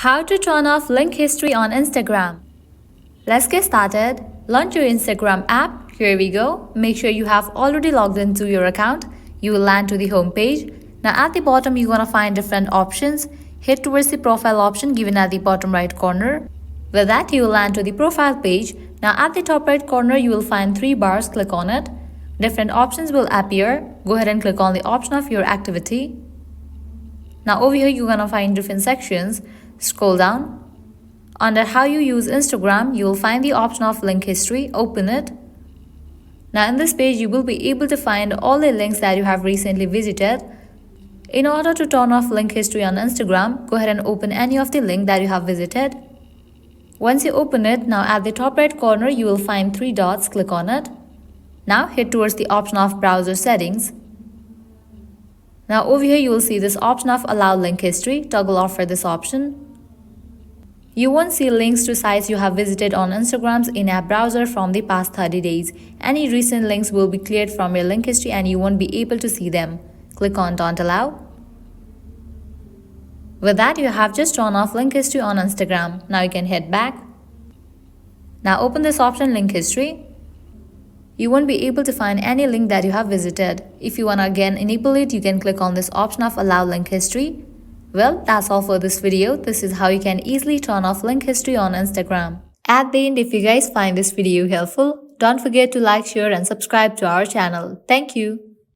How to turn off link history on Instagram. Let's get started. Launch your Instagram app. Here we go. Make sure you have already logged into your account. You will land to the home page. Now at the bottom you're gonna find different options. Head towards the profile option given at the bottom right corner. With that you will land to the profile page. Now at the top right corner you will find 3 bars. Click on it. Different options will appear. Go ahead and click on the option of your activity. Now over here you're gonna find different sections. Scroll down. Under how you use Instagram, you will find the option of link history. Open it. Now in this page you will be able to find all the links that you have recently visited. In order to turn off link history on Instagram, go ahead and open any of the link that you have visited. Once you open it, now at the top right corner you will find 3 dots. Click on it. Now head towards the option of browser settings. Now over here you will see this option of allow link history. Toggle off for this option. You won't see links to sites you have visited on Instagram's in-app browser from the past 30 days. Any recent links will be cleared from your link history and you won't be able to see them. Click on don't allow. With that you have just turned off link history on Instagram. Now you can head back. Now open this option link history. You won't be able to find any link that you have visited. If you want to again enable it, you can click on this option of allow link history. Well, that's all for this video. This is how you can easily turn off link history on Instagram. At the end, if you guys find this video helpful, don't forget to like, share and subscribe to our channel. Thank you.